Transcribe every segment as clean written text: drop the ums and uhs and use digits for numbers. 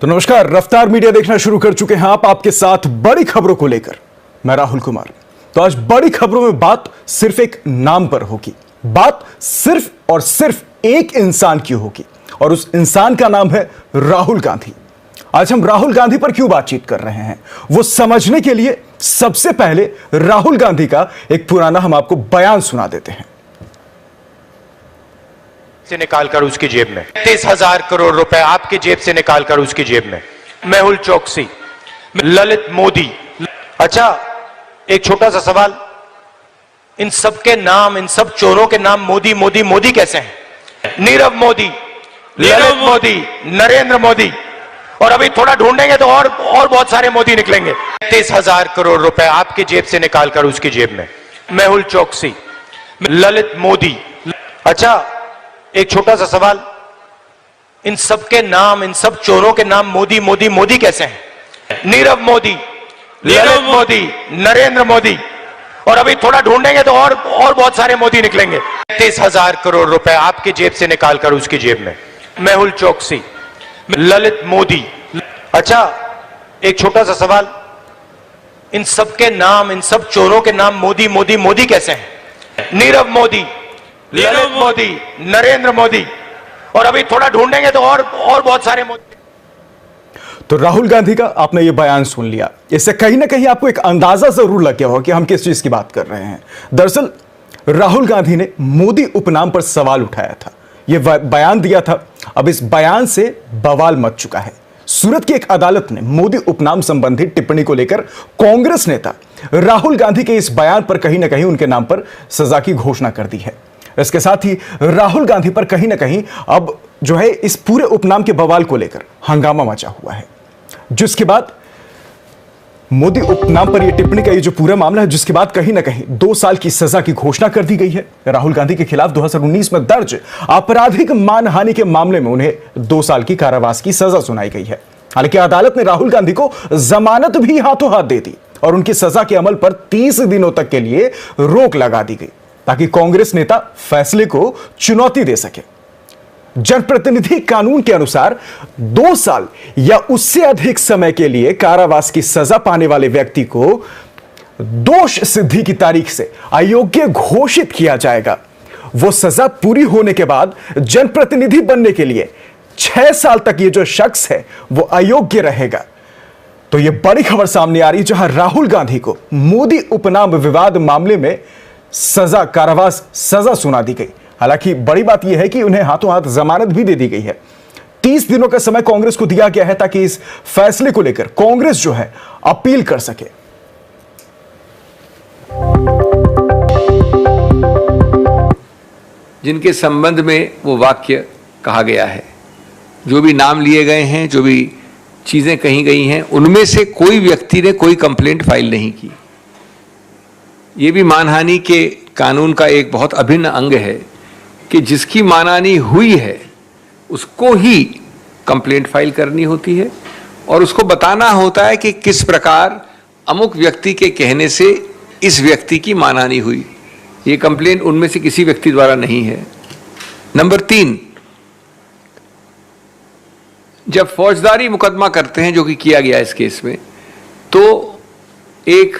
तो नमस्कार, रफ्तार मीडिया देखना शुरू कर चुके हैं आप, आपके साथ बड़ी खबरों को लेकर मैं राहुल कुमार। तो आज बड़ी खबरों में बात सिर्फ एक नाम पर होगी, बात सिर्फ और सिर्फ एक इंसान की होगी और उस इंसान का नाम है राहुल गांधी। आज हम राहुल गांधी पर क्यों बातचीत कर रहे हैं वो समझने के लिए सबसे पहले राहुल गांधी का एक पुराना हम आपको बयान सुना देते हैं। से निकालकर उसकी जेब में 30,000 करोड़ रुपए आपकी जेब से निकालकर उसकी जेब में, मेहुल चोकसी, ललित मोदी। अच्छा, एक छोटा सा सवाल, इन सब के नाम, इन सब चोरों के नाम मोदी मोदी मोदी कैसे हैं? नीरव मोदी, ललित मोदी, नरेंद्र मोदी, और अभी थोड़ा ढूंढेंगे तो और बहुत सारे मोदी निकलेंगे। 30,000 करोड़ रुपए आपकी जेब से निकालकर उसकी जेब में, मेहुल चोकसी, ललित मोदी। अच्छा, एक छोटा सा सवाल, इन सब के नाम, इन सब चोरों के नाम मोदी मोदी मोदी कैसे हैं? नीरव मोदी, ललित मोदी, नरेंद्र मोदी, और अभी थोड़ा ढूंढेंगे तो और बहुत सारे मोदी निकलेंगे। 30,000 करोड़ रुपए आपकी जेब से निकालकर उसकी जेब में, मेहुल चोकसी, ललित मोदी। अच्छा, एक छोटा सा सवाल, इन सब के नाम, इन सब चोरों के नाम मोदी मोदी मोदी कैसे हैं? नीरव मोदी, ललित मोदी, नरेंद्र मोदी, और अभी थोड़ा ढूंढेंगे तो और बहुत सारे मोदी। तो राहुल गांधी का आपने ये बयान सुन लिया, इससे कहीं ना कहीं आपको एक अंदाजा जरूर लग गया होगा कि हम किस चीज की बात कर रहे हैं। दरअसल राहुल गांधी ने मोदी उपनाम पर सवाल उठाया था, यह बयान दिया था। अब इस बयान से बवाल मच चुका है। सूरत की एक अदालत ने मोदी उपनाम संबंधी टिप्पणी को लेकर कांग्रेस नेता राहुल गांधी के इस बयान पर कहीं ना कहीं उनके नाम पर सजा की घोषणा कर दी है। इसके साथ ही राहुल गांधी पर कहीं ना कहीं अब जो है इस पूरे उपनाम के बवाल को लेकर हंगामा मचा हुआ है, जिसके बाद मोदी उपनाम पर यह टिप्पणी का ये जो पूरा मामला है, जिसके बाद कहीं ना कहीं 2 साल की सजा की घोषणा कर दी गई है। राहुल गांधी के खिलाफ 2019 में दर्ज आपराधिक मानहानि के मामले में उन्हें 2 साल की कारावास की सजा सुनाई गई है। हालांकि अदालत ने राहुल गांधी को जमानत भी हाथों हाथ दे दी और उनकी सजा के अमल पर 30 दिनों तक के लिए रोक लगा दी गई ताकि कांग्रेस नेता फैसले को चुनौती दे सके। जनप्रतिनिधि कानून के अनुसार 2 साल या उससे अधिक समय के लिए कारावास की सजा पाने वाले व्यक्ति को दोष सिद्धि की तारीख से अयोग्य घोषित किया जाएगा। वो सजा पूरी होने के बाद जनप्रतिनिधि बनने के लिए 6 साल तक ये जो शख्स है वो अयोग्य रहेगा। तो ये बड़ी खबर सामने आ रही, जहां राहुल गांधी को मोदी उपनाम विवाद मामले में सजा, कारावास सजा सुना दी गई। हालांकि बड़ी बात यह है कि उन्हें हाथों हाथ जमानत भी दे दी गई है। 30 दिनों का समय कांग्रेस को दिया गया है ताकि इस फैसले को लेकर कांग्रेस जो है अपील कर सके। जिनके संबंध में वो वाक्य कहा गया है, जो भी नाम लिए गए हैं, जो भी चीजें कही गई हैं, उनमें से कोई व्यक्ति ने कोई कंप्लेंट फाइल नहीं की। ये भी मानहानि के कानून का एक बहुत अभिन्न अंग है कि जिसकी मानहानि हुई है उसको ही कंप्लेंट फाइल करनी होती है और उसको बताना होता है कि किस प्रकार अमुक व्यक्ति के कहने से इस व्यक्ति की मानहानि हुई। ये कंप्लेंट उनमें से किसी व्यक्ति द्वारा नहीं है। नंबर 3, जब फौजदारी मुकदमा करते हैं, जो कि किया गया इस केस में, तो एक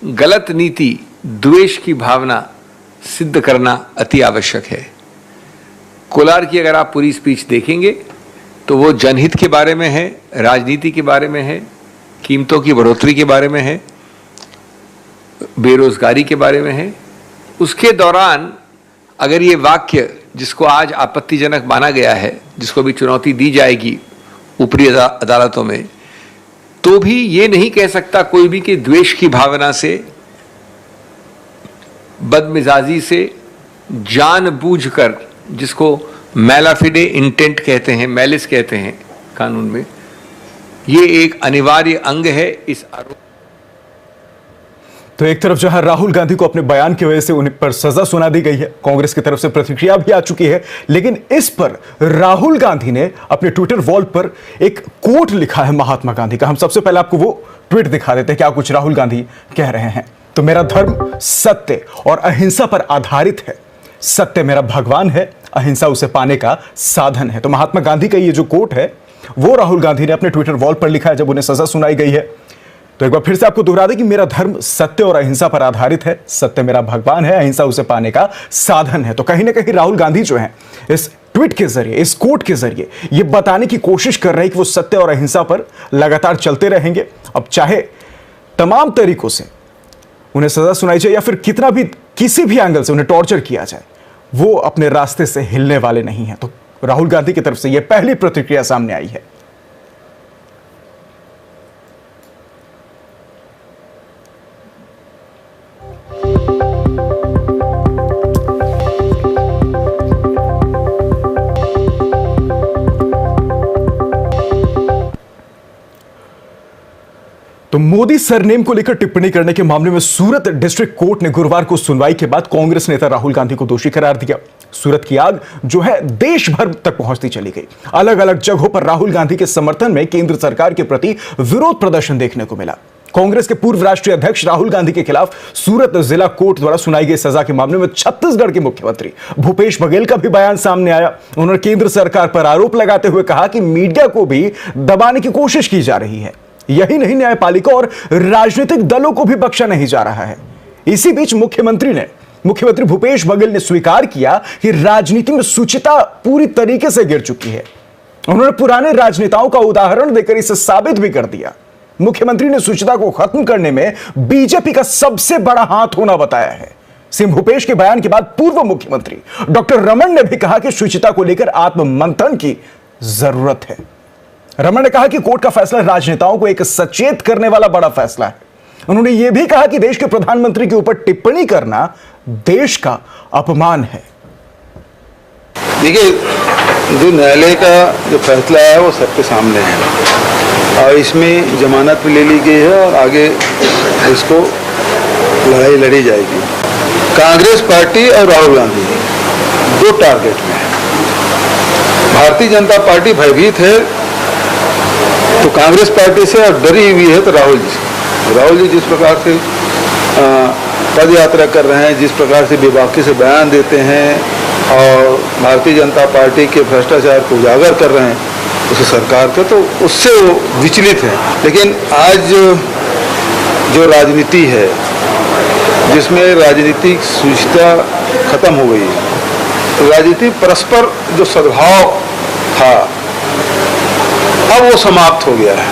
गलत नीति, द्वेष की भावना सिद्ध करना अति आवश्यक है। कोलार की अगर आप पूरी स्पीच देखेंगे तो वो जनहित के बारे में है, राजनीति के बारे में है, कीमतों की बढ़ोतरी के बारे में है, बेरोजगारी के बारे में है। उसके दौरान अगर ये वाक्य, जिसको आज आपत्तिजनक माना गया है, जिसको भी चुनौती दी जाएगी ऊपरी अदालतों में, तो भी ये नहीं कह सकता कोई भी कि द्वेष की भावना से, बदमिजाजी से, जानबूझकर, जिसको मैलाफिडे इंटेंट कहते हैं, मैलिस कहते हैं कानून में, ये एक अनिवार्य अंग है इस आरोप। तो एक तरफ जहां राहुल गांधी को अपने बयान की वजह से उन्हें पर सजा सुना दी गई है, कांग्रेस की तरफ से प्रतिक्रिया भी आ चुकी है, लेकिन इस पर राहुल गांधी ने अपने ट्विटर वॉल पर एक कोट लिखा है महात्मा गांधी का। हम सबसे पहले आपको वो ट्वीट दिखा देते हैं, क्या कुछ राहुल गांधी कह रहे हैं। तो मेरा धर्म सत्य और अहिंसा पर आधारित है, सत्य मेरा भगवान है, अहिंसा उसे पाने का साधन है। तो महात्मा गांधी का ये जो कोट है वो राहुल गांधी ने अपने ट्विटर वॉल पर लिखा है जब उन्हें सजा सुनाई गई है। तो एक बार फिर से आपको दोहरा दें कि मेरा धर्म सत्य और अहिंसा पर आधारित है, सत्य मेरा भगवान है, अहिंसा उसे पाने का साधन है। तो कहीं ना कहीं राहुल गांधी जो है इस ट्वीट के जरिए, इस कोट के जरिए ये बताने की कोशिश कर रहे हैं कि वो सत्य और अहिंसा पर लगातार चलते रहेंगे। अब चाहे तमाम तरीकों से उन्हें सजा सुनाई जाए या फिर कितना भी किसी भी एंगल से उन्हें टॉर्चर किया जाए, वो अपने रास्ते से हिलने वाले नहीं हैं। तो राहुल गांधी की तरफ से यह पहली प्रतिक्रिया सामने आई है। तो मोदी सरनेम को लेकर टिप्पणी करने के मामले में सूरत डिस्ट्रिक्ट कोर्ट ने गुरुवार को सुनवाई के बाद कांग्रेस नेता राहुल गांधी को दोषी करार दिया। सूरत की आग जो है देश भर तक पहुंचती चली गई। अलग अलग जगहों पर राहुल गांधी के समर्थन में केंद्र सरकार के प्रति विरोध प्रदर्शन देखने को मिला। कांग्रेस के पूर्व राष्ट्रीय अध्यक्ष राहुल गांधी के खिलाफ सूरत जिला कोर्ट द्वारा सुनाई गई सजा के मामले में छत्तीसगढ़ के मुख्यमंत्री भूपेश बघेल का भी बयान सामने आया। उन्होंने केंद्र सरकार पर आरोप लगाते हुए कहा कि मीडिया को भी दबाने की कोशिश की जा रही है। यही नहीं, न्यायपालिका और राजनीतिक दलों को भी बख्शा नहीं जा रहा है। इसी बीच मुख्यमंत्री भूपेश बघेल ने स्वीकार किया कि राजनीति में शुचिता पूरी तरीके से गिर चुकी है। उन्होंने पुराने राजनेताओं का उदाहरण देकर इसे साबित भी कर दिया। मुख्यमंत्री ने शुचिता को खत्म करने में बीजेपी का सबसे बड़ा हाथ होना बताया है। सीएम भूपेश के बयान के बाद पूर्व मुख्यमंत्री डॉक्टर रमन ने भी कहा कि शुचिता को लेकर आत्ममंथन की जरूरत है। रमन ने कहा कि कोर्ट का फैसला राजनेताओं को एक सचेत करने वाला बड़ा फैसला है। उन्होंने यह भी कहा कि देश के प्रधानमंत्री के ऊपर टिप्पणी करना देश का अपमान है। देखिए, जो न्यायालय का जो फैसला है वो सबके सामने है और इसमें जमानत भी ले ली गई है और आगे इसको लड़ाई लड़ी जाएगी। कांग्रेस पार्टी और राहुल गांधी दो टारगेट में है। भारतीय जनता पार्टी भयभीत है तो कांग्रेस पार्टी से और डरी हुई है तो राहुल जी जिस प्रकार से पद यात्रा कर रहे हैं, जिस प्रकार से बेबाकी से बयान देते हैं और भारतीय जनता पार्टी के भ्रष्टाचार को उजागर कर रहे हैं उस सरकार के, तो उससे वो विचलित है। लेकिन आज जो राजनीति है जिसमें राजनीतिक शुचिता खत्म हो गई है, राजनीति परस्पर जो सद्भाव था अब वो समाप्त हो गया है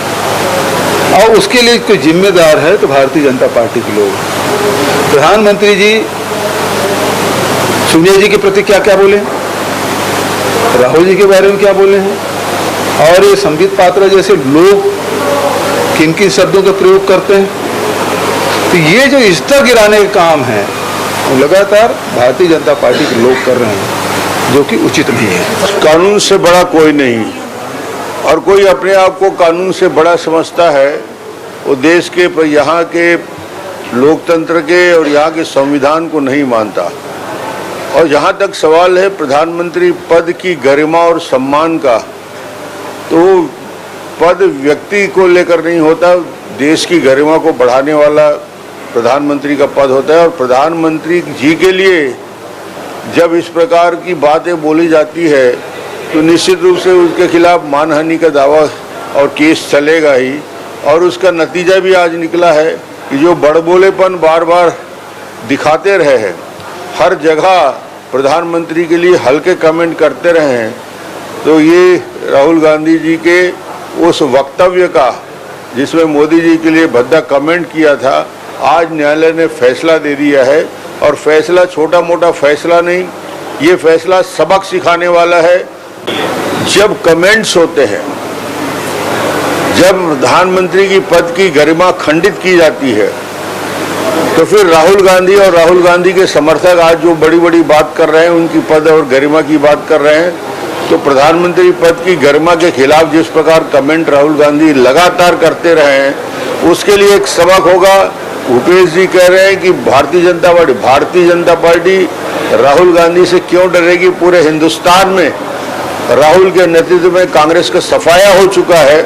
और उसके लिए कोई जिम्मेदार है तो भारतीय जनता पार्टी के लोग। प्रधानमंत्री जी सोनिया जी के प्रति क्या क्या बोले, राहुल जी के बारे में क्या बोले हैं और ये संबित पात्रा जैसे लोग किन किन शब्दों का प्रयोग करते हैं। तो ये जो स्तर गिराने का काम है वो लगातार भारतीय जनता पार्टी के लोग कर रहे हैं, जो कि उचित नहीं है। कानून से बड़ा कोई नहीं और कोई अपने आप को कानून से बड़ा समझता है वो देश के यहाँ के लोकतंत्र के और यहाँ के संविधान को नहीं मानता। और जहाँ तक सवाल है प्रधानमंत्री पद की गरिमा और सम्मान का, तो पद व्यक्ति को लेकर नहीं होता, देश की गरिमा को बढ़ाने वाला प्रधानमंत्री का पद होता है। और प्रधानमंत्री जी के लिए जब इस प्रकार की बातें बोली जाती है तो निश्चित रूप से उसके खिलाफ मानहानि का दावा और केस चलेगा ही। और उसका नतीजा भी आज निकला है कि जो बड़बोलेपन बार बार दिखाते रहे हैं, हर जगह प्रधानमंत्री के लिए हल्के कमेंट करते रहे हैं, तो ये राहुल गांधी जी के उस वक्तव्य का जिसमें मोदी जी के लिए भद्दा कमेंट किया था, आज न्यायालय ने फैसला दे दिया है। और फैसला छोटा मोटा फैसला नहीं, ये फैसला सबक सिखाने वाला है। जब कमेंट्स होते हैं, जब प्रधानमंत्री की पद की गरिमा खंडित की जाती है, तो फिर राहुल गांधी और राहुल गांधी के समर्थक आज जो बड़ी बड़ी बात कर रहे हैं, उनकी पद और गरिमा की बात कर रहे हैं, तो प्रधानमंत्री पद की गरिमा के खिलाफ जिस प्रकार कमेंट राहुल गांधी लगातार करते रहे हैं, उसके लिए एक सबक होगा। भूपेश जी कह रहे हैं कि भारतीय जनता पार्टी राहुल गांधी से क्यों डरेगी। पूरे हिंदुस्तान में राहुल के नेतृत्व में कांग्रेस का सफाया हो चुका है।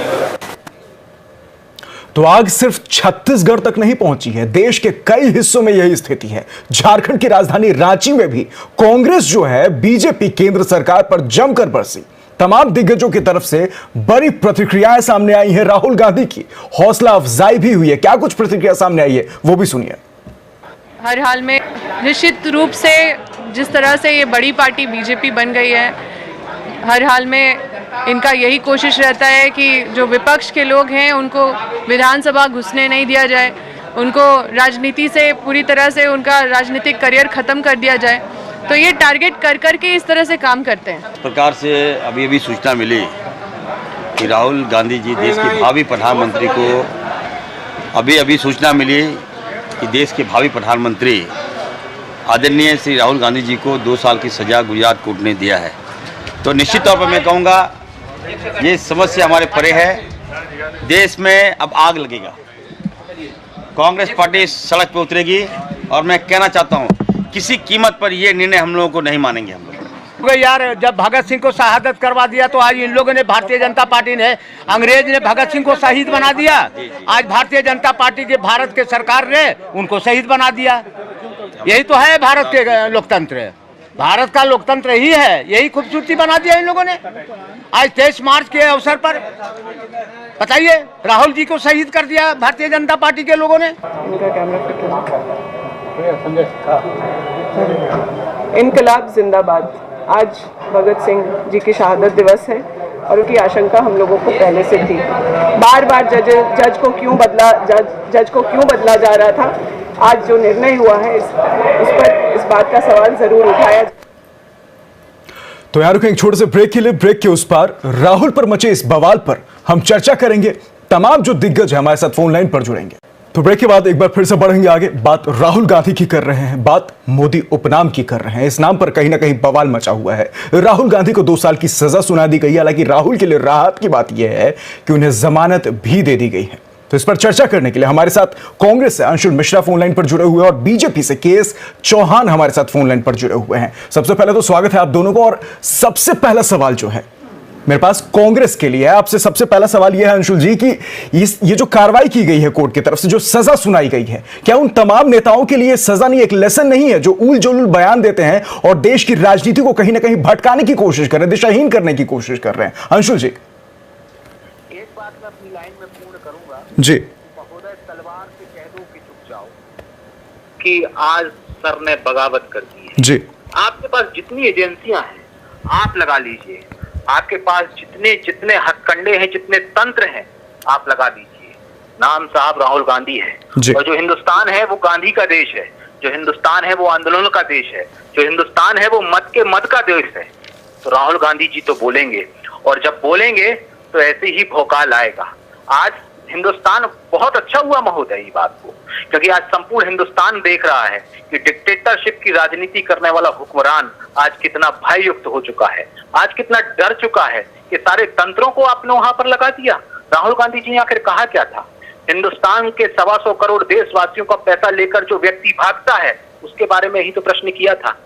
तो आग सिर्फ छत्तीसगढ़ तक नहीं पहुंची है, देश के कई हिस्सों में यही स्थिति है। झारखंड की राजधानी रांची में भी कांग्रेस जो है बीजेपी केंद्र सरकार पर जमकर बरसी। तमाम दिग्गजों की तरफ से बड़ी प्रतिक्रियाएं सामने आई हैं। राहुल गांधी की हौसला अफजाई भी हुई है। क्या कुछ प्रतिक्रिया सामने आई है वो भी सुनिए। हर हाल में निश्चित रूप से जिस तरह से ये बड़ी पार्टी बीजेपी बन गई है, हर हाल में इनका यही कोशिश रहता है कि जो विपक्ष के लोग हैं उनको विधानसभा घुसने नहीं दिया जाए, उनको राजनीति से पूरी तरह से उनका राजनीतिक करियर ख़त्म कर दिया जाए। तो ये टारगेट कर कर के इस तरह से काम करते हैं। इस प्रकार से अभी अभी सूचना मिली कि राहुल गांधी जी देश के भावी प्रधानमंत्री को अभी सूचना मिली कि देश के भावी प्रधानमंत्री आदरणीय श्री राहुल गांधी जी को 2 साल की सज़ा गुजरात कोर्ट ने दिया है। तो निश्चित तौर पर मैं कहूँगा ये समस्या हमारे परे है। देश में अब आग लगेगा, कांग्रेस पार्टी सड़क पर उतरेगी और मैं कहना चाहता हूँ किसी कीमत पर ये निर्णय हम लोगों को नहीं मानेंगे। हम लोग यार जब भगत सिंह को शहादत करवा दिया तो आज इन लोगों ने, भारतीय जनता पार्टी ने, अंग्रेज ने भगत सिंह को शहीद बना दिया। आज भारतीय जनता पार्टी के भारत के सरकार ने उनको शहीद बना दिया। यही तो है भारत के लोकतंत्र। भारत का लोकतंत्र ही है, यही खूबसूरती बना दिया इन लोगों ने। आज 23 मार्च के अवसर पर बताइए राहुल जी को शहीद कर दिया भारतीय जनता पार्टी के लोगों ने। इनकलाब जिंदाबाद। आज भगत सिंह जी की शहादत दिवस है और उनकी आशंका हम लोगों को पहले से थी। बार बार जज को क्यों बदला जा रहा था। आज जो निर्णय हुआ है उस पर इस बात का सवाल जरूर उठाया। तो यार रुकें एक छोटे से ब्रेक के लिए। ब्रेक के उस पार राहुल पर मचे इस बवाल पर हम चर्चा करेंगे। तमाम जो दिग्गज है हमारे साथ फोन लाइन पर जुड़ेंगे। तो ब्रेक के बाद एक बार फिर से बढ़ेंगे आगे। बात राहुल गांधी की कर रहे हैं, बात मोदी उपनाम की कर रहे हैं। इस नाम पर कहीं ना कहीं बवाल मचा हुआ है। राहुल गांधी को 2 साल की सजा सुना दी गई है। हालांकि राहुल के लिए राहत की बात यह है कि उन्हें जमानत भी दे दी गई है। तो इस पर चर्चा करने के लिए हमारे साथ कांग्रेस से अंशुल मिश्रा फोन लाइन पर जुड़े हुए और बीजेपी से केएस चौहान हमारे साथ फोन लाइन पर जुड़े हुए हैं। सबसे पहले तो स्वागत है आप दोनों को। और सबसे पहला सवाल जो है मेरे पास कांग्रेस के लिए है। आपसे सबसे पहला सवाल यह है अंशुल जी कि ये जो कार्रवाई की गई है कोर्ट की तरफ से, जो सजा सुनाई गई है, क्या उन तमाम नेताओं के लिए सजा नहीं, एक लेसन नहीं है जो उल जुलूल बयान देते हैं और देश की राजनीति को कहीं ना कहीं भटकाने की कोशिश कर रहे हैं, दिशाहीन करने की कोशिश कर रहे हैं? अंशुल जी। एक बात मैं अपनी लाइन में पूर्ण करूंगा जी। महोदय तलवार से कह दो कि चुप जाओ कि आज सर ने बगावत कर दी है। जी। आपके पास जितनी एजेंसियां हैं आप लगा लीजिए, आपके पास जितने हथकंडे हैं, जितने तंत्र हैं आप लगा दीजिए। नाम साहब राहुल गांधी है और जो हिंदुस्तान है वो गांधी का देश है, जो हिंदुस्तान है वो आंदोलन का देश है, जो हिंदुस्तान है वो मत का देश है। तो राहुल गांधी जी तो बोलेंगे और जब बोलेंगे तो ऐसे ही भौकाल आएगा। आज हिंदुस्तान बहुत अच्छा हुआ महोदय ये बात को, क्योंकि आज संपूर्ण हिंदुस्तान देख रहा है कि डिक्टेटरशिप की राजनीति करने वाला हुक्मरान आज कितना भययुक्त हो चुका है, आज कितना डर चुका है कि सारे तंत्रों को आपने वहां पर लगा दिया। राहुल गांधी जी ने आखिर कहा क्या था? हिंदुस्तान के 125 करोड़ देशवासियों का पैसा लेकर जो व्यक्ति भागता है उसके बारे में ही तो प्रश्न किया था।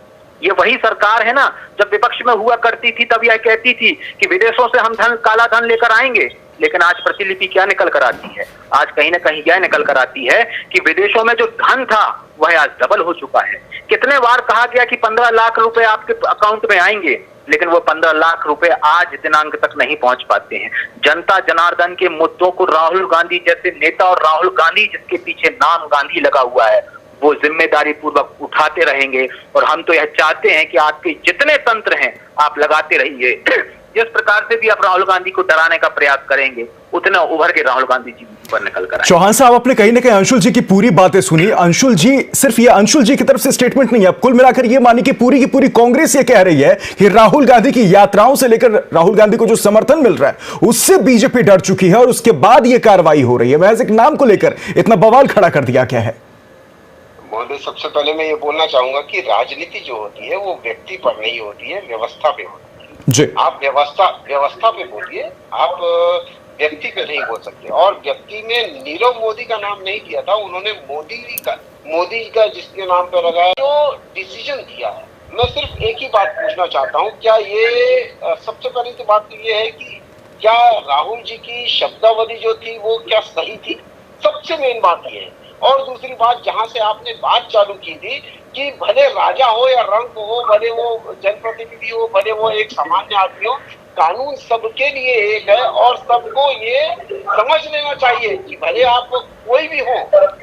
ये वही सरकार है ना, जब विपक्ष में हुआ करती थी तब यह कहती थी कि विदेशों से हम काला धन लेकर आएंगे, लेकिन आज प्रतिलिपि क्या निकल कर आती है? आज कहीं ना कहीं यह निकल कर आती है कि विदेशों में जो धन था वह आज डबल हो चुका है। कितने बार कहा गया कि 15 लाख रुपए आपके अकाउंट में आएंगे, लेकिन वो 15 लाख रुपए आज दिनांक तक नहीं पहुंच पाते हैं। जनता जनार्दन के मुद्दों को राहुल गांधी जैसे नेता और राहुल गांधी जिसके पीछे नाम गांधी लगा हुआ है वो जिम्मेदारी पूर्वक उठाते रहेंगे। और हम तो यह चाहते हैं कि आपके जितने तंत्र हैं आप लगाते रहिए। जिस प्रकार से भी आप राहुल गांधी को डराने का प्रयास करेंगे उतना उभर के राहुल गांधी जी पर निकल कर आएंगे। चौहान साहब, आपने कहीं ना कहीं अंशुल जी की पूरी बातें सुनी। अंशुल जी, सिर्फ ये अंशुल जी की तरफ से स्टेटमेंट नहीं है, कुल मिलाकर ये मानी कि पूरी की पूरी कांग्रेस ये कह रही है कि राहुल गांधी की यात्राओं से लेकर राहुल गांधी को जो समर्थन मिल रहा है उससे बीजेपी डर चुकी है और उसके बाद ये कार्रवाई हो रही है। महज एक नाम को लेकर इतना बवाल खड़ा कर दिया क्या है? महोदय, सबसे पहले मैं ये बोलना चाहूंगा कि राजनीति जो होती है वो व्यक्ति पर नहीं होती है, व्यवस्था पे होती है। जी। आप व्यवस्था पे बोलिए, आप व्यक्ति पे नहीं बोल सकते। और व्यक्ति ने नीरव मोदी का नाम नहीं दिया था, उन्होंने मोदी का जिसके नाम पे लगाया जो डिसीजन दिया है। मैं सिर्फ एक ही बात पूछना चाहता हूँ, क्या ये सबसे पहली तो बात तो ये है कि क्या राहुल जी की शब्दावली जो थी वो क्या सही थी? सबसे मेन बात ये है। और दूसरी बात, जहां से आपने बात चालू की थी कि भले राजा हो या रंक हो, भले वो जनप्रतिनिधि हो, भले वो एक सामान्य आदमी हो, कानून सबके लिए एक है और सबको ये समझ लेना चाहिए कि भले आप कोई भी हो,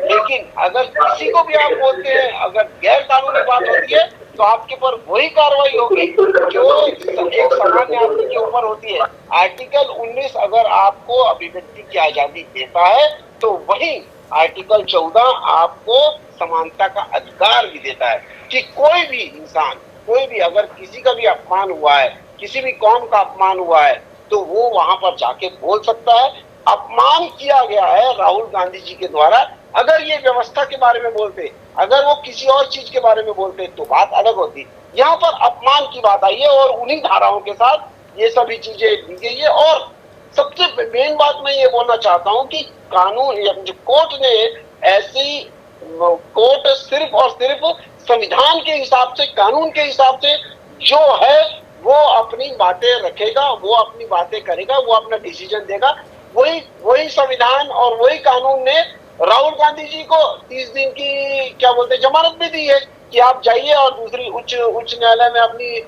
लेकिन अगर किसी को भी आप बोलते हैं, अगर गैर कानूनी बात होती है तो आपके ऊपर वही कार्रवाई होगी जो एक सामान्य आदमी के ऊपर होती है। आर्टिकल 19 अगर आपको अभिव्यक्ति की आजादी देता है तो वही आर्टिकल 14 आपको समानता का अधिकार भी देता है कि कोई भी इंसान, कोई भी अगर किसी का भी अपमान हुआ है, किसी भी कौम का अपमान हुआ है तो वो वहां पर जाके बोल सकता है। अपमान किया गया है राहुल गांधी जी के द्वारा, अगर ये व्यवस्था के बारे में बोलते, अगर वो किसी और चीज के बारे में बोलते तो बात अलग होती। यहाँ पर अपमान की बात आई है और उन्हीं धाराओं के साथ ये सभी चीजें दी गई है। और सबसे मेन बात मैं ये बोलना चाहता हूँ कि कानून, जो कोर्ट ने ऐसी, कोर्ट सिर्फ और सिर्फ संविधान के हिसाब से, कानून के हिसाब से जो है वो अपनी बातें रखेगा, वो अपनी बातें करेगा, वो अपना डिसीजन देगा। वही संविधान और वही कानून ने राहुल गांधी जी को 30 दिन की क्या बोलते जमानत भी दी है कि आप जाइए और दूसरी उच्च न्यायालय में अपनी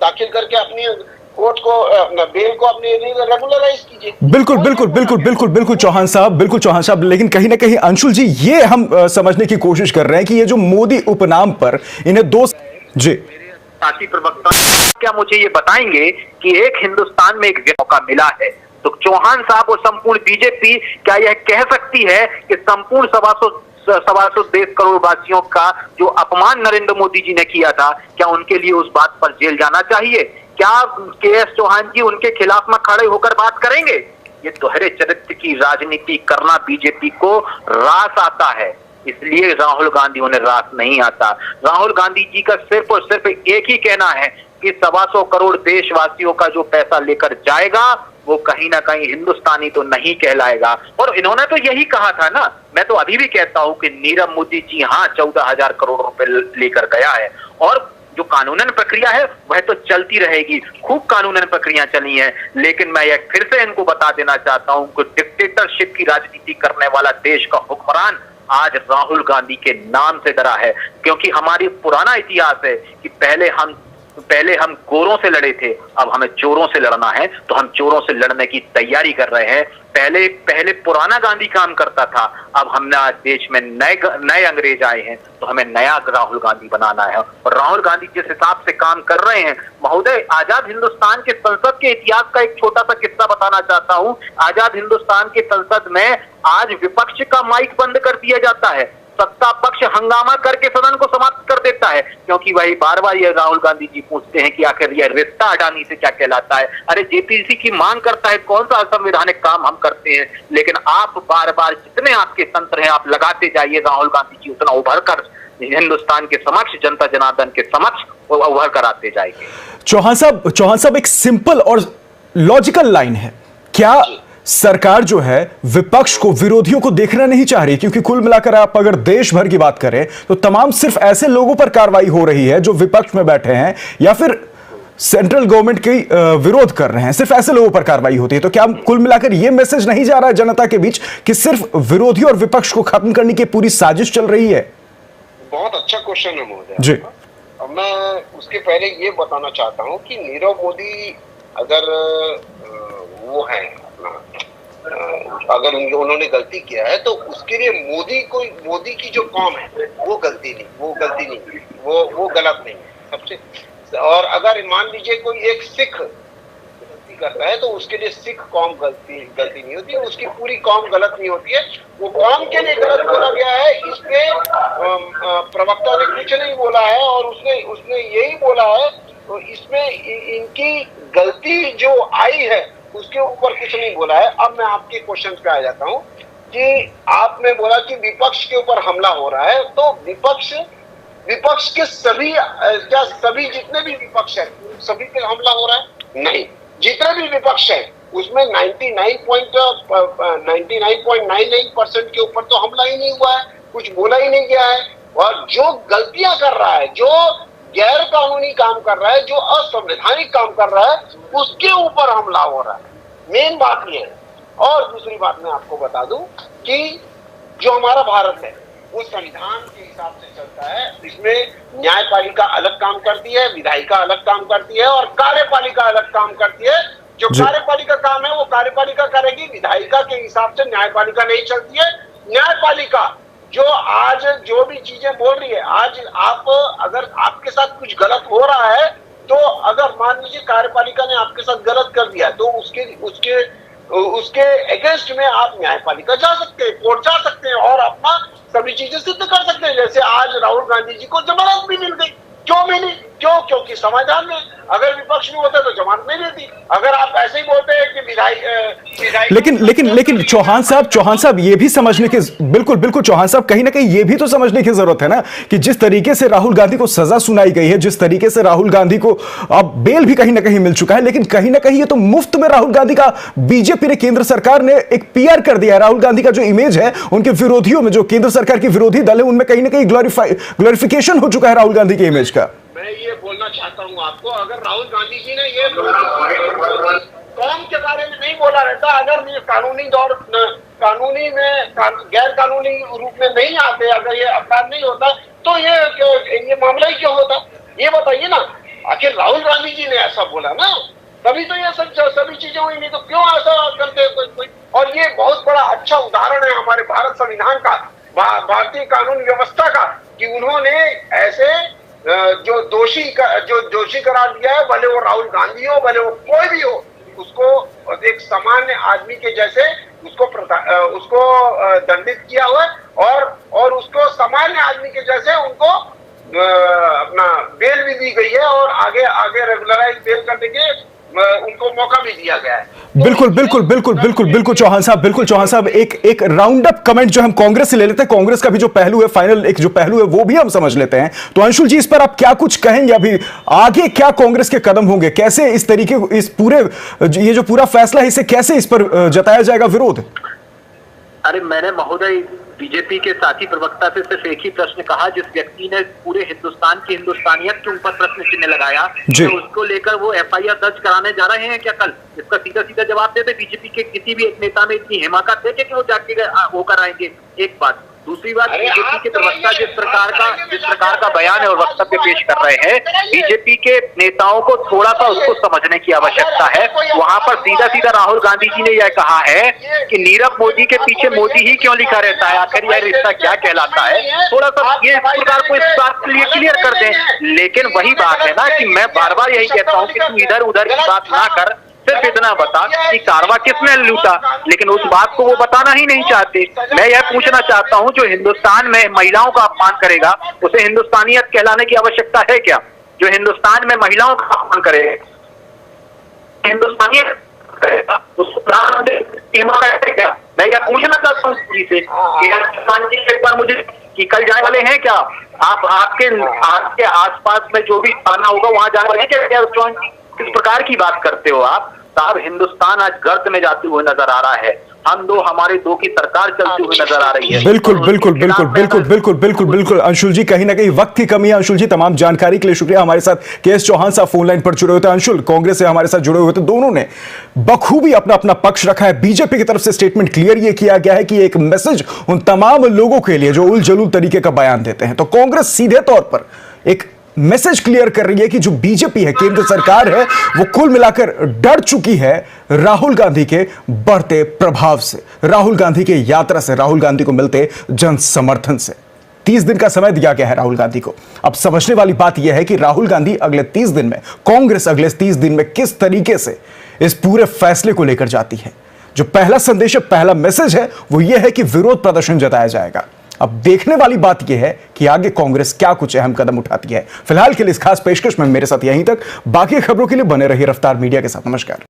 दाखिल करके अपनी कोर्ट को, अपना बेल को अपने रेगुलराइज कीजिए। बिल्कुल बिल्कुल बिल्कुल बिल्कुल बिल्कुल चौहान साहब, बिल्कुल चौहान साहब, लेकिन कहीं ना कहीं अंशुल जी ये हम समझने की कोशिश कर रहे हैं कि ये जो मोदी उपनाम पर इन्हें दो जी साथी प्रवक्ता क्या मुझे ये बताएंगे कि एक हिंदुस्तान में एक मौका मिला है तो चौहान साहब और संपूर्ण बीजेपी क्या यह कह सकती है कि संपूर्ण 125 करोड़ वासियों का जो अपमान नरेंद्र मोदी जी ने किया था, क्या उनके लिए उस बात पर जेल जाना चाहिए? क्या के.एस. चौहान जी उनके खिलाफ में खड़े होकर बात करेंगे? ये दोहरे चरित्र की राजनीति करना बीजेपी को रास आता है, इसलिए राहुल गांधी उन्हें रास नहीं आता। राहुल गांधी जी का सिर्फ और सिर्फ एक ही कहना है कि 125 करोड़ देशवासियों का जो पैसा लेकर जाएगा वो कहीं ना कहीं हिंदुस्तानी तो नहीं कहलाएगा। और इन्होंने तो यही कहा था ना, मैं तो अभी भी कहता हूं कि नीरव मोदी जी हाँ 14,000 करोड़ रुपए लेकर गया है और जो कानूनन प्रक्रिया है वह तो चलती रहेगी, खूब कानूनन प्रक्रिया चली है। लेकिन मैं यह फिर से इनको बता देना चाहता हूं कि डिक्टेटरशिप की राजनीति करने वाला देश का हुक्मरान आज राहुल गांधी के नाम से डरा है, क्योंकि हमारी पुराना इतिहास है कि पहले हम गोरों से लड़े थे, अब हमें चोरों से लड़ना है, तो हम चोरों से लड़ने की तैयारी कर रहे हैं। पहले पुराना गांधी काम करता था, अब हमने आज देश में नए अंग्रेज आए हैं, तो हमें नया राहुल गांधी बनाना है। और राहुल गांधी जिस हिसाब से काम कर रहे हैं, महोदय, आजाद हिंदुस्तान के संसद के इतिहास का एक छोटा सा किस्सा बताना चाहता हूं। आजाद हिंदुस्तान के संसद में आज विपक्ष का माइक बंद कर दिया जाता है, सत्ता पक्ष हंगामा करके सदन को समाप्त कर देता है, क्योंकि वही बार बार ये राहुल गांधी जी पूछते हैं कि आखिर यह रिश्ता अडानी से क्या कहलाता है। अरे जेपीसी की मांग करता है, कौन सा असंवैधानिक काम हम करते हैं, लेकिन आप बार बार जितने आपके तंत्र हैं आप लगाते जाइए, राहुल गांधी जी उतना उभर कर हिंदुस्तान के समक्ष, जनता जनार्दन के समक्ष उभर कर आते जाएंगे। चौहान साहब एक सिंपल और लॉजिकल लाइन है, क्या सरकार जो है विपक्ष को, विरोधियों को देखना नहीं चाह रही? क्योंकि कुल मिलाकर आप अगर देश भर की बात करें तो तमाम सिर्फ ऐसे लोगों पर कार्रवाई हो रही है जो विपक्ष में बैठे हैं या फिर सेंट्रल गवर्नमेंट के विरोध कर रहे हैं, सिर्फ ऐसे लोगों पर कार्रवाई होती है। तो क्या कुल मिलाकर यह मैसेज नहीं जा रहा है जनता के बीच कि सिर्फ विरोधी और विपक्ष को खत्म करने की पूरी साजिश चल रही है? बहुत अच्छा क्वेश्चन है महोदय जी। मैं उसके पहले ये बताना चाहता हूँ कि नीरव मोदी अगर वो है, अगर उन्होंने गलती किया है तो उसके लिए मोदी की जो कौम है वो गलती नहीं, वो गलत नहीं है सबसे। और अगर मान लीजिए कोई एक सिख गलती करता है तो उसके लिए सिख कौम गलती नहीं होती है, उसकी पूरी कौम गलत नहीं होती है। वो कौम के लिए गलत बोला गया है, इसके प्रवक्ता ने कुछ नहीं बोला है और उसने यही बोला है, तो इसमें इनकी गलती जो आई है उसके ऊपर कुछ नहीं बोला है। अब मैं आपके क्वेश्चन पे आ जाता हूँ कि आपने बोला कि विपक्ष के ऊपर हमला हो रहा है, तो विपक्ष के सभी जितने भी विपक्ष है सभी पे हमला हो रहा है? नहीं, जितने भी विपक्ष है उसमें 99.99% के ऊपर तो हमला ही नहीं हुआ है, कुछ बोला ही नहीं गया है। और जो गलतियां कर रहा है, जो गैर कानूनी काम कर रहा है, जो असंवैधानिक काम कर रहा है, उसके ऊपर हमला हो रहा है। मेन बात ये है। और दूसरी बात मैं आपको बता दूं कि जो हमारा भारत है, वो संविधान के हिसाब से चलता है। इसमें न्यायपालिका अलग काम करती है, विधायिका अलग काम करती है और कार्यपालिका अलग काम करती है। जो कार्यपालिका काम है वो कार्यपालिका करेगी, विधायिका के हिसाब से न्यायपालिका नहीं चलती है। न्यायपालिका जो आज जो भी चीजें बोल रही है, आज आप अगर आपके साथ कुछ गलत हो रहा है तो अगर मान लीजिए कार्यपालिका ने आपके साथ गलत कर दिया तो उसके अगेंस्ट में आप न्यायपालिका जा सकते हैं, कोर्ट जा सकते हैं और अपना सभी चीजें सिद्ध कर सकते हैं। जैसे आज राहुल गांधी जी को जमानत भी मिल गई। क्यों मिली? क्योंकि संविधान में अगर विपक्ष में होता तो जमानत नहीं देती। अगर आप ऐसे ही बोलते हैं कि लेकिन चौहान साहब ये भी समझने की बिल्कुल चौहान साहब कहीं ना कहीं ये भी तो समझने की जरूरत है ना कि जिस तरीके से राहुल गांधी को सजा सुनाई गई है, जिस तरीके से राहुल गांधी को अब बेल भी कहीं ना कहीं मिल चुका है, लेकिन कहीं ना कहीं ये तो मुफ्त में राहुल गांधी का बीजेपी ने, केंद्र सरकार ने एक पीआर कर दिया है। राहुल गांधी का जो इमेज है उनके विरोधियों में, जो केंद्र सरकार के विरोधी दल है, उनमें कहीं ना कहीं ग्लोरिफिकेशन हो चुका है राहुल गांधी के इमेज का। मैं ये बोलना चाहता हूँ आपको, अगर राहुल गांधी जी ने ये कौम के बारे में नहीं बोला रहता, अगर ये कानूनी में गैर कानूनी रूप में नहीं आते, अगर ये अपराध नहीं होता तो ये मामला ही क्यों होता? ये बताइए ना। आखिर राहुल गांधी जी ने ऐसा बोला ना, तभी तो ये सभी चीजें हुई, नहीं तो क्यों ऐसा करते कोई। और ये बहुत बड़ा अच्छा उदाहरण है हमारे भारत संविधान का, भारतीय कानून व्यवस्था का, कि उन्होंने ऐसे जो दोषी करार दिया है, भले वो राहुल गांधी हो, भले वो कोई भी हो, उसको एक सामान्य आदमी के जैसे उसको दंडित किया हुआ और उसको सामान्य आदमी के जैसे उनको अपना बेल भी दी गई है और आगे रेगुलराइज बेल करने के उनको मौका भी दिया गया है। बिल्कुल चौहान साहब एक राउंड अप कमेंट जो हम कांग्रेस से ले लेते हैं, कांग्रेस का भी जो पहलू है, फाइनल एक जो पहलू है वो भी हम समझ लेते हैं। तो अंशुल जी, इस पर आप क्या कुछ कहेंगे? अभी आगे क्या कांग्रेस के कदम होंगे? कैसे इस तरीके इस पूरे ये जो पूरा फैसला है इसे कैसे इस पर जताया जाएगा विरोध? अरे मैंने महोदय बीजेपी के साथी प्रवक्ता से सिर्फ एक ही प्रश्न कहा, जिस व्यक्ति ने पूरे हिंदुस्तान की हिंदुस्तानियत के ऊपर प्रश्न चिन्ह लगाया, तो उसको लेकर वो एफआईआर दर्ज कराने जा रहे हैं क्या कल? इसका सीधा जवाब देते बीजेपी के किसी भी एक नेता में इतनी हिमाकत है कि वो जाके वो कराएंगे। एक बात। दूसरी बात, बीजेपी के प्रवक्ता जिस प्रकार का बयान और वक्तव्य पेश कर रहे हैं, बीजेपी के नेताओं को थोड़ा सा उसको समझने की आवश्यकता है। वहां पर सीधा राहुल गांधी जी ने यह कहा है कि नीरव मोदी के पीछे मोदी ही क्यों लिखा रहता है, आखिर यह रिश्ता क्या कहलाता है? थोड़ा सा ये इस प्रकार को इस बात के लिए क्लियर कर दें। लेकिन वही बात है ना कि मैं बार बार यही कहता हूँ कि तू इधर उधर की बात ना कर, सिर्फ इतना बता कि कारवा किसने लूटा, लेकिन उस बात को वो बताना ही नहीं चाहते। मैं यह पूछना चाहता हूं, जो हिंदुस्तान में महिलाओं का अपमान करेगा उसे हिंदुस्तानियत कहलाने की आवश्यकता है क्या? जो हिंदुस्तान में महिलाओं का अपमान करेगा हिंदुस्तानियत करेगा उसको क्या? मैं यह पूछना चाहता हूँ जी से कि एक बार मुझे कि कल जाने वाले हैं क्या आप? आपके आसपास में जो भी थाना होगा वहां जाने वाले हैं क्या? किस प्रकार की बात करते हो आप साहब? हिंदुस्तान आज गर्त में जाते हुए नजर आ रहा है। हमारे दो की सरकार चलती हुई नजर आ रही है। बिल्कुल अंशुल जी, कहीं ना कहीं वक्त की कमी है। अंशुल जी, तमाम जानकारी के लिए शुक्रिया। हमारे साथ केएस चौहान साहब फोन लाइन पर जुड़े हुए थे। अंशुल, कांग्रेस से हमारे साथ जुड़े हुए थे, दोनों ने बखूबी अपना पक्ष रखा है। बीजेपी की तरफ से स्टेटमेंट क्लियर ये किया गया है कि एक मैसेज उन तमाम लोगों के लिए जो उलझुल तरीके का बयान देते हैं। तो कांग्रेस सीधे तौर पर एक मैसेज क्लियर कर रही है कि जो बीजेपी है, केंद्र सरकार है, वो कुल मिलाकर डर चुकी है राहुल गांधी के बढ़ते प्रभाव से, राहुल गांधी के यात्रा से, राहुल गांधी को मिलते जन समर्थन से। 30 दिन का समय दिया गया है राहुल गांधी को। अब समझने वाली बात यह है कि राहुल गांधी अगले 30 दिन में, कांग्रेस अगले 30 दिन में किस तरीके से इस पूरे फैसले को लेकर जाती है। जो पहला संदेश है, पहला मैसेज है, वो यह है कि विरोध प्रदर्शन जताया जाएगा। अब देखने वाली बात यह है कि आगे कांग्रेस क्या कुछ अहम कदम उठाती है। फिलहाल के लिए इस खास पेशकश में मेरे साथ यहीं तक। बाकी खबरों के लिए बने रहिए रफ्तार मीडिया के साथ। नमस्कार।